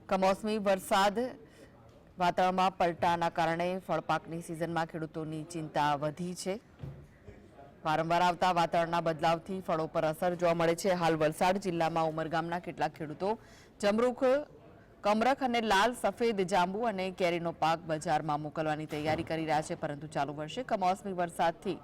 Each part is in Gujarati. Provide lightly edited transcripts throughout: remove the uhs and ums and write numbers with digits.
કમોસમી વરસાદ વાતાવરણમાં પલટાના કારણે ફળપાકની સિઝનમાં ખેડૂતોની ચિંતા વધી છે। વારંવાર આવતા વાતાવરણના બદલાવથી ફળો પર અસર જોવા મળે છે। હાલ વલસાડ જિલ્લામાં ઉમરગામના કેટલાક ખેડૂતો જમરૂખ, કમરખ અને લાલ સફેદ જાંબુ અને કેરીનો પાક બજારમાં મોકલવાની તૈયારી કરી રહ્યા છે, પરંતુ ચાલુ વર્ષે કમોસમી વરસાદથી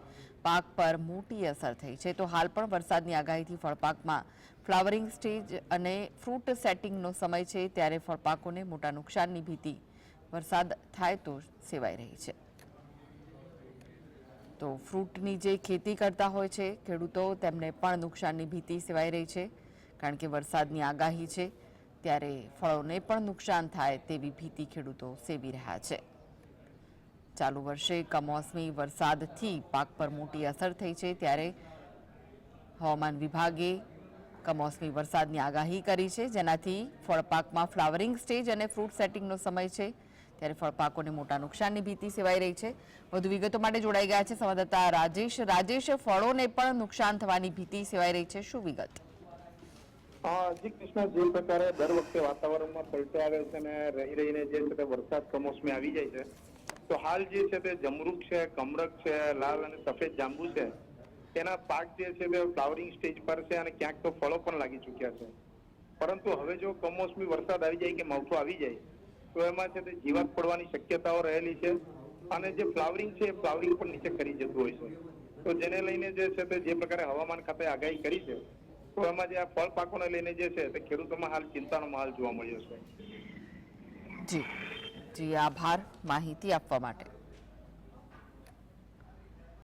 પાક પર મોટી અસર થઈ છે। તો હાલ પણ વરસાદની આગાહીથી ફળપાકમાં ફ્લાવરિંગ સ્ટેજ અને ફ્રૂટ સેટિંગનો સમય છે, ત્યારે ફળપાકોને મોટા નુકસાનની ભીતિ વરસાદ થાય તો સેવાઈ રહી છે। તો ફ્રૂટની જે ખેતી કરતા હોય છે ખેડૂતો, તેમને પણ નુકસાનની ભીતિ સેવાઈ રહી છે, કારણ કે વરસાદની આગાહી છે, ત્યારે ફળોને પણ નુકસાન થાય તેવી ભીતિ ખેડૂતો સેવી રહ્યા છે। ચાલુ વર્ષે કમોસમી વરસાદથી પાક પર મોટી અસર થઈ છે, ત્યારે હવામાન વિભાગે કમોસમી વરસાદની આગાહી કરી છે, જેનાથી ફળપાકમાં ફ્લાવરિંગ સ્ટેજ અને ફ્રૂટ સેટિંગનો સમય છે, ત્યારે ફળપાકોને મોટા નુકસાનની ભીતિ સેવાઈ રહી છે। વધુ વિગતો માટે જોડાઈ ગયા છે સંવાદદાતા રાજેશ। ફળોને પણ નુકસાન થવાની ભીતિ સેવાઈ રહી છે, શું વિગત? જી કૃષ્ણ, જે પ્રકારે દર વખતે વાતાવરણમાં પલટો આવે છે અને રહીને જે છે તે વરસાદ કમોસમી આવી જાય છે, તો હાલ જે છે તે જમરૂખ છે, કમરક છે, લાલ અને સફેદ જાંબુ છે, તેના પાક જે છે તે ફ્લાવરિંગ સ્ટેજ પર છે અને ક્યાંક તો ફળો પણ લાગી ચૂક્યા છે। પરંતુ હવે જો કમોસમી વરસાદ આવી જાય કે માવઠું આવી જાય તો એમાં છે તે જીવાત પડવાની શક્યતાઓ રહેલી છે અને જે ફ્લાવરિંગ છે એ ફ્લાવરિંગ પણ નીચે કરી જતું હોય છે। તો જેને લઈને જે છે તે જે પ્રકારે હવામાન ખાતે આગાહી કરી છે, તો એમાં જે આ ફળ પાકોને લઈને જે છે તે ખેડૂતોમાં હાલ ચિંતાનો માહોલ જોવા મળ્યો છે। જી, આભાર માહિતી આપવા માટે।